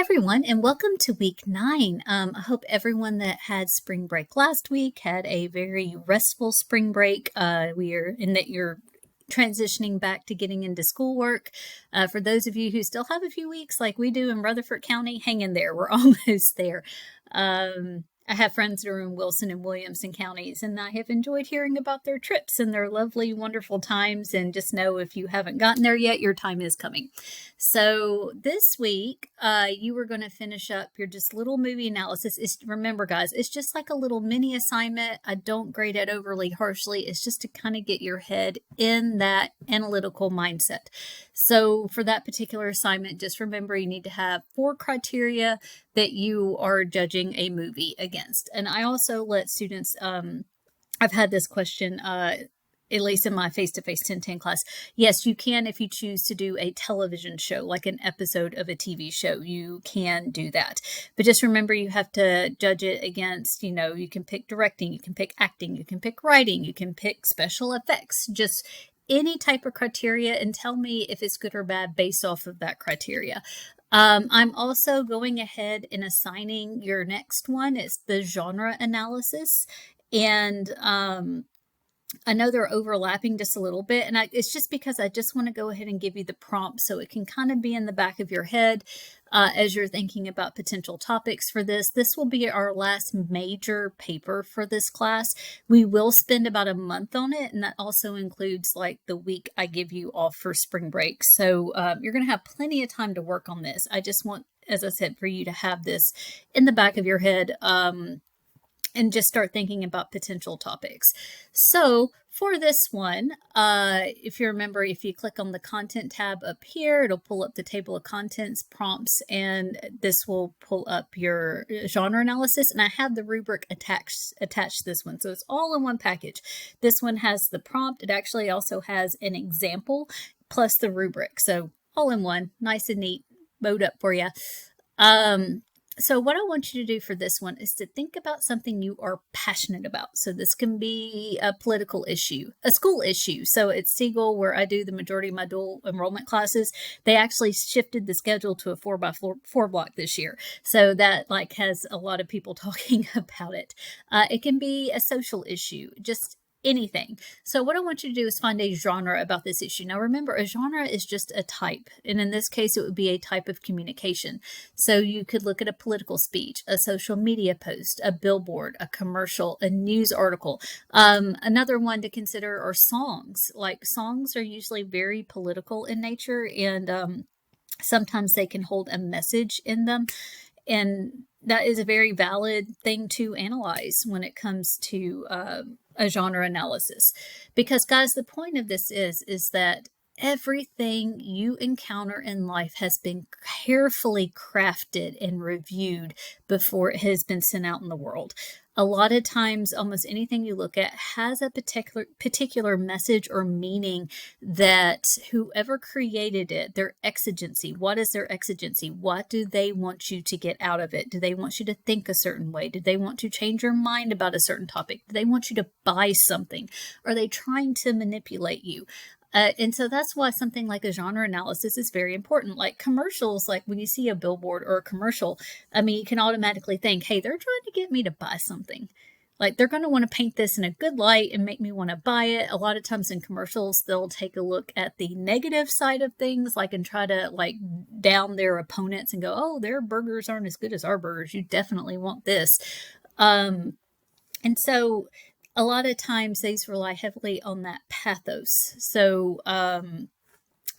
everyone, and welcome to week 9. I hope everyone that had spring break last week had a very restful spring break. That you're transitioning back to getting into schoolwork. For those of you who still have a few weeks, like we do in Rutherford County, hang in there. We're almost there. I have friends that are in Wilson and Williamson counties, and I have enjoyed hearing about their trips and their lovely, wonderful times. And just know if you haven't gotten there yet, your time is coming. So this week, you were going to finish up your just little movie analysis. Remember, guys, it's just like a little mini assignment. I don't grade it overly harshly. It's just to kind of get your head in that analytical mindset. So for that particular assignment, just remember you need to have 4 criteria that you are judging a movie against. And I also let students, I've had this question, at least in my face-to-face 1010 class. Yes, you can, if you choose to do a television show, like an episode of a TV show, you can do that. But just remember, you have to judge it against, you can pick directing, you can pick acting, you can pick writing, you can pick special effects, just any type of criteria, and tell me if it's good or bad based off of that criteria. I'm also going ahead and assigning your next one. It's the genre analysis. And I know they're overlapping just a little bit. And it's just because I just want to go ahead and give you the prompt so it can kind of be in the back of your head as you're thinking about potential topics for this. This will be our last major paper for this class. We will spend about a month on it, and that also includes like the week I give you off for spring break. So you're going to have plenty of time to work on this. I just want, as I said, for you to have this in the back of your head and just start thinking about potential topics. So for this one, if you remember, if you click on the content tab up here, it'll pull up the table of contents, prompts, and this will pull up your genre analysis. And I have the rubric attached to this one. So it's all in one package. This one has the prompt. It actually also has an example plus the rubric. So all in one, nice and neat, bowed up for you. So what I want you to do for this one is to think about something you are passionate about. So this can be a political issue, a school issue. So at Siegel, where I do the majority of my dual enrollment classes, they actually shifted the schedule to a 4x4 block this year. So that has a lot of people talking about it. It can be a social issue, just anything. So what I want you to do is find a genre about this issue. Now remember, a genre is just a type, and in this case it would be a type of communication. So you could look at a political speech, a social media post, a billboard, a commercial, a news article. Another one to consider are songs. Like songs are usually very political in nature, and sometimes they can hold a message in them. And that is a very valid thing to analyze when it comes to a genre analysis. Because, guys, the point of this is that everything you encounter in life has been carefully crafted and reviewed before it has been sent out in the world. A lot of times, almost anything you look at has a particular message or meaning that whoever created it, their exigency, what is their exigency? What do they want you to get out of it? Do they want you to think a certain way? Do they want to change your mind about a certain topic? Do they want you to buy something? Are they trying to manipulate you? And so that's why something like a genre analysis is very important. Like commercials, like when you see a billboard or a commercial, I mean, you can automatically think, hey, they're trying to get me to buy something. Like they're going to want to paint this in a good light and make me want to buy it. A lot of times in commercials, they'll take a look at the negative side of things, and try to down their opponents and go, oh, their burgers aren't as good as our burgers. You definitely want this. And so a lot of times these rely heavily on that pathos. So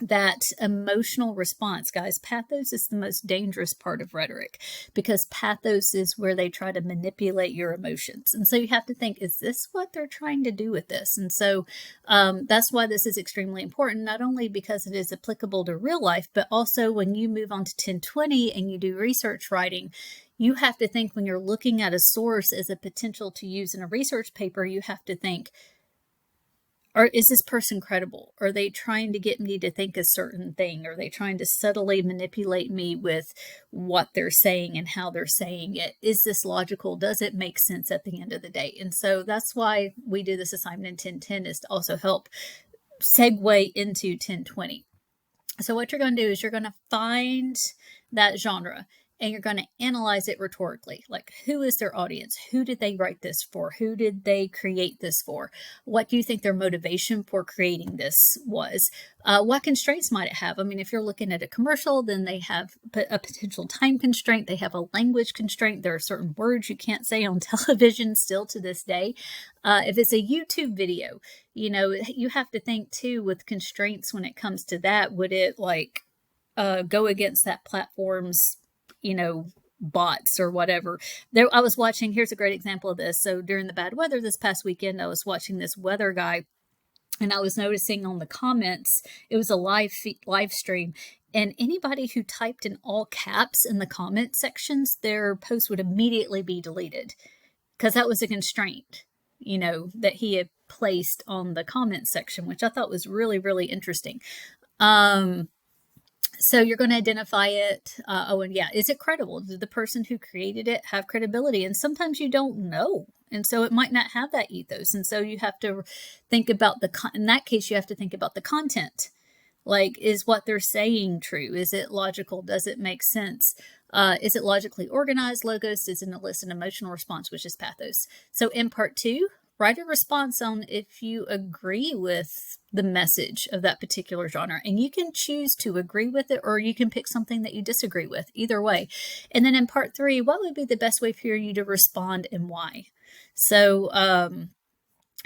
that emotional response, guys, pathos is the most dangerous part of rhetoric, because pathos is where they try to manipulate your emotions. And so you have to think, is this what they're trying to do with this? And so that's why this is extremely important, not only because it is applicable to real life, but also when you move on to 1020 and you do research writing, you have to think, when you're looking at a source as a potential to use in a research paper, you have to think, or is this person credible? Are they trying to get me to think a certain thing? Are they trying to subtly manipulate me with what they're saying and how they're saying it? Is this logical? Does it make sense at the end of the day? And so that's why we do this assignment in 1010, is to also help segue into 1020. So what you're going to do is you're going to find that genre. and you're going to analyze it rhetorically. Like, who is their audience? Who did they write this for? Who did they create this for? What do you think their motivation for creating this was? What constraints might it have? I mean, if you're looking at a commercial, then they have a potential time constraint. They have a language constraint. There are certain words you can't say on television still to this day. If it's a YouTube video, you have to think too with constraints when it comes to that. Would it go against that platform's bots or whatever? I was watching, here's a great example of this. So during the bad weather this past weekend, I was watching this weather guy, and I was noticing on the comments, it was a live stream, and anybody who typed in all caps in the comment sections, their post would immediately be deleted, because that was a constraint, that he had placed on the comment section, which I thought was really, really interesting. So you're going to identify it. Is it credible? Did the person who created it have credibility? And sometimes you don't know. And so it might not have that ethos. And so you have to think about in that case, you have to think about the content. Like, is what they're saying true? Is it logical? Does it make sense? Is it logically organized? Logos is an elicit emotional response, which is pathos. So in part 2, write a response on if you agree with the message of that particular genre. And you can choose to agree with it, or you can pick something that you disagree with, either way. And then in part 3, what would be the best way for you to respond and why? So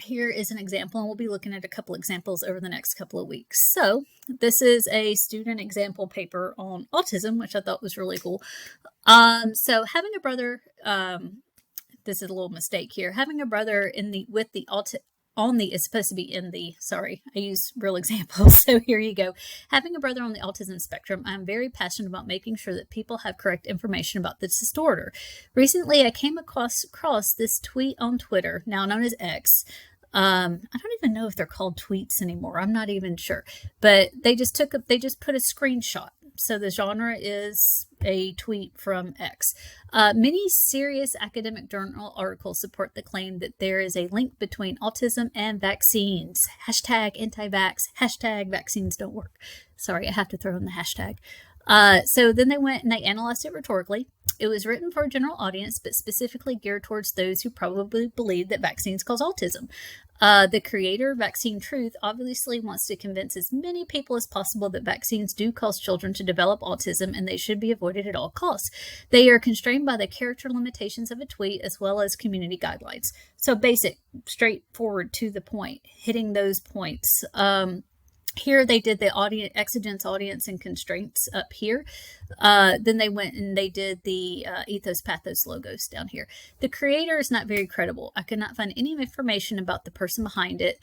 here is an example, and we'll be looking at a couple examples over the next couple of weeks. So this is a student example paper on autism, which I thought was really cool. So having a brother, this is a little mistake here. Having a brother is supposed to be in the, sorry, I use real examples. So here you go. Having a brother on the autism spectrum, I'm very passionate about making sure that people have correct information about this disorder. Recently, I came across this tweet on Twitter, now known as X. I don't even know if they're called tweets anymore. I'm not even sure, but they just put a screenshot. So the genre is a tweet from X. Many serious academic journal articles support the claim that there is a link between autism and vaccines. Hashtag anti-vax. Hashtag vaccines don't work. Sorry, I have to throw in the hashtag. So then they went and they analyzed it rhetorically. It was written for a general audience, but specifically geared towards those who probably believe that vaccines cause autism. The creator, Vaccine Truth, obviously wants to convince as many people as possible that vaccines do cause children to develop autism and they should be avoided at all costs. They are constrained by the character limitations of a tweet as well as community guidelines. So basic, straightforward, to the point, hitting those points. Here they did the exigence, audience, and constraints up here. Then they went and they did the ethos, pathos, logos down here. The creator is not very credible. I could not find any information about the person behind it.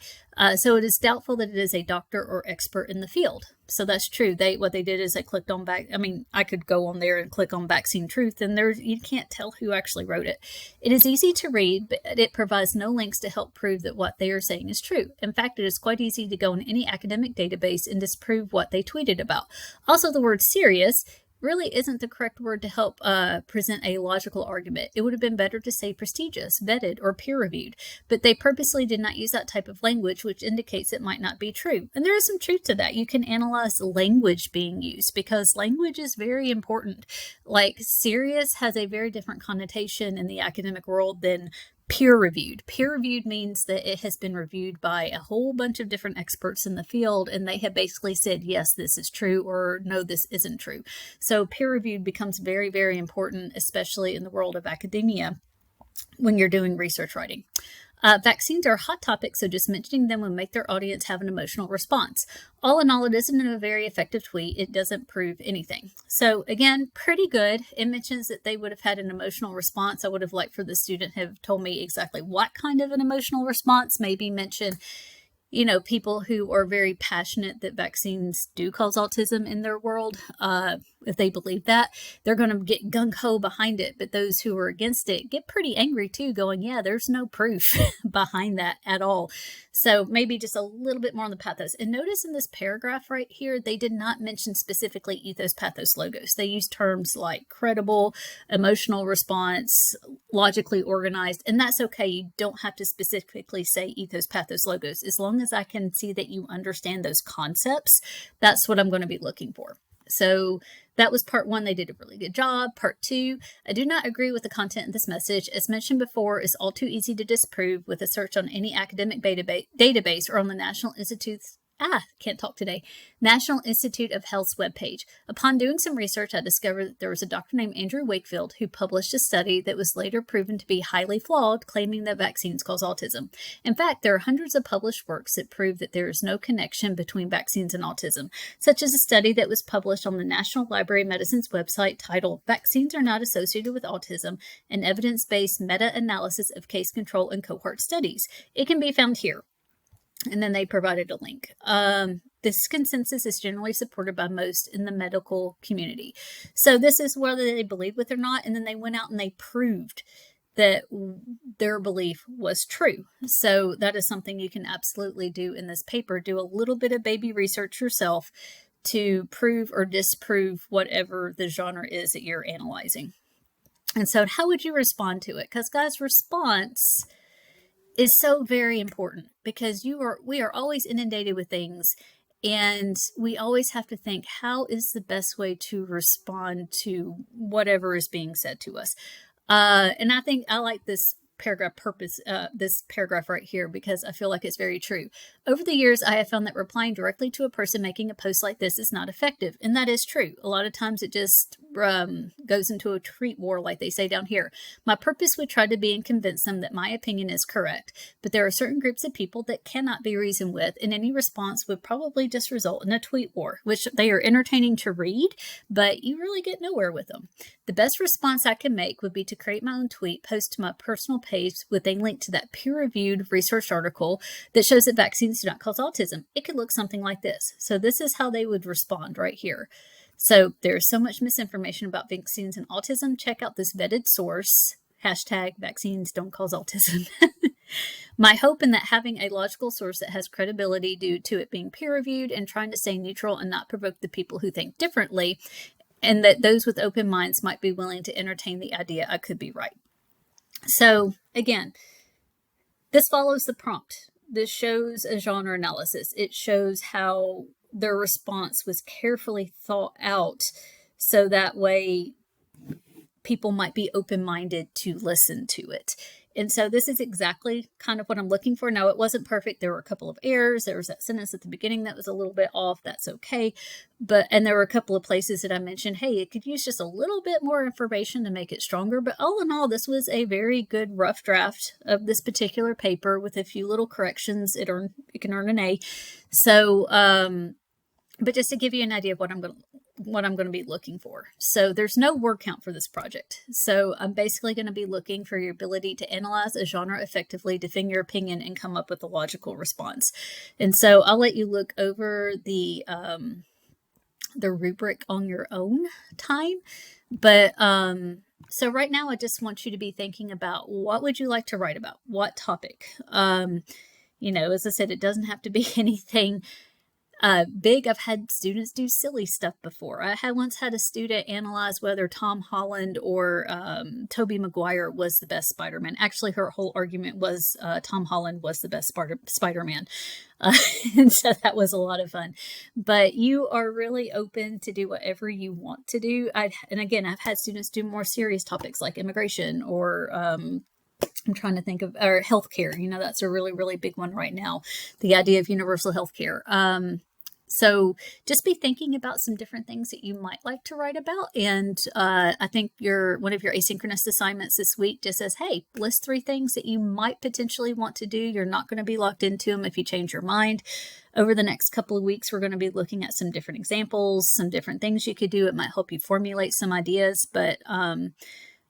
So it is doubtful that it is a doctor or expert in the field. So that's true. What they did is they clicked on I could go on there and click on Vaccine Truth, and you can't tell who actually wrote it. It is easy to read, but it provides no links to help prove that what they are saying is true. In fact, it is quite easy to go in any academic database and disprove what they tweeted about. Also, the word serious really isn't the correct word to help present a logical argument. It would have been better to say prestigious, vetted, or peer-reviewed, but they purposely did not use that type of language, which indicates it might not be true. And there is some truth to that. You can analyze the language being used, because language is very important. Like, serious has a very different connotation in the academic world than peer-reviewed. Peer-reviewed means that it has been reviewed by a whole bunch of different experts in the field, and they have basically said, yes, this is true, or no, this isn't true. So peer-reviewed becomes very, very important, especially in the world of academia when you're doing research writing. Vaccines are a hot topic, so just mentioning them will make their audience have an emotional response. All in all, it isn't a very effective tweet. It doesn't prove anything. So again, pretty good. It mentions that they would have had an emotional response. I would have liked for the student to have told me exactly what kind of an emotional response. Maybe mention, people who are very passionate that vaccines do cause autism in their world. If they believe that, they're going to get gung-ho behind it. But those who are against it get pretty angry too, going, yeah, there's no proof behind that at all. So maybe just a little bit more on the pathos. And notice in this paragraph right here, they did not mention specifically ethos, pathos, logos. They use terms like credible, emotional response, logically organized, and that's okay. You don't have to specifically say ethos, pathos, logos. As long as I can see that you understand those concepts, that's what I'm going to be looking for. So that was part one. They did a really good job. Part two, I do not agree with the content of this message. As mentioned before, it's all too easy to disprove with a search on any academic database or on the National Institute of Health's webpage. Upon doing some research, I discovered that there was a doctor named Andrew Wakefield who published a study that was later proven to be highly flawed, claiming that vaccines cause autism. In fact, there are hundreds of published works that prove that there is no connection between vaccines and autism, such as a study that was published on the National Library of Medicine's website titled "Vaccines Are Not Associated with Autism: An Evidence-Based Meta-Analysis of Case Control and Cohort Studies." It can be found here. And then they provided a link. This consensus is generally supported by most in the medical community. So this is whether they believe with or not. And then they went out and they proved that their belief was true. So that is something you can absolutely do in this paper. Do a little bit of baby research yourself to prove or disprove whatever the genre is that you're analyzing. And so how would you respond to it? Because guys, response is so very important, because we are always inundated with things, and we always have to think, how is the best way to respond to whatever is being said to us? And I think I like this paragraph right here, because I feel like it's very true. Over the years, I have found that replying directly to a person making a post like this is not effective. And that is true. A lot of times it just goes into a tweet war, like they say down here. My purpose would try to be and convince them that my opinion is correct. But there are certain groups of people that cannot be reasoned with, and any response would probably just result in a tweet war, which they are entertaining to read, but you really get nowhere with them. The best response I can make would be to create my own tweet, post to my personal page with a link to that peer-reviewed research article that shows that vaccines do not cause autism. It could look something like this. So this is how they would respond right here. So there's so much misinformation about vaccines and autism. Check out this vetted source, #vaccines don't cause autism. My hope in that having a logical source that has credibility due to it being peer-reviewed and trying to stay neutral and not provoke the people who think differently, and that those with open minds might be willing to entertain the idea I could be right. So again, this follows the prompt. This shows a genre analysis. It shows how their response was carefully thought out, so that way people might be open-minded to listen to it. And so this is exactly kind of what I'm looking for. Now, it wasn't perfect. There were a couple of errors. There was that sentence at the beginning that was a little bit off. That's okay. And there were a couple of places that I mentioned, hey, it could use just a little bit more information to make it stronger. But all in all, this was a very good rough draft of this particular paper with a few little corrections. It can earn an A. So, but just to give you an idea of what I'm going to be looking for. So there's no word count for this project. So I'm basically going to be looking for your ability to analyze a genre effectively, defend your opinion, and come up with a logical response. And so I'll let you look over the rubric on your own time. But so right now, I just want you to be thinking about, what would you like to write about? What topic? As I said, it doesn't have to be anything big. I've had students do silly stuff before. I once had a student analyze whether Tom Holland or Tobey Maguire was the best Spider-Man. Actually, her whole argument was Tom Holland was the best Spider-Man. And so that was a lot of fun. But you are really open to do whatever you want to do. And again, I've had students do more serious topics like immigration or I'm trying to think of, or healthcare. That's a really, really big one right now. The idea of universal healthcare. So just be thinking about some different things that you might like to write about. And I think one of your asynchronous assignments this week just says, hey, list 3 things that you might potentially want to do. You're not going to be locked into them if you change your mind. Over the next couple of weeks, we're going to be looking at some different examples, some different things you could do. It might help you formulate some ideas. But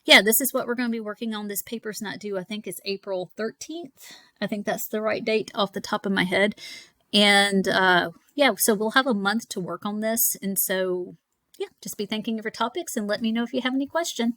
yeah, this is what we're going to be working on. This paper's not due, I think it's April 13th. I think that's the right date off the top of my head. And yeah, so we'll have a month to work on this. And so, yeah, just be thinking of your topics and let me know if you have any question.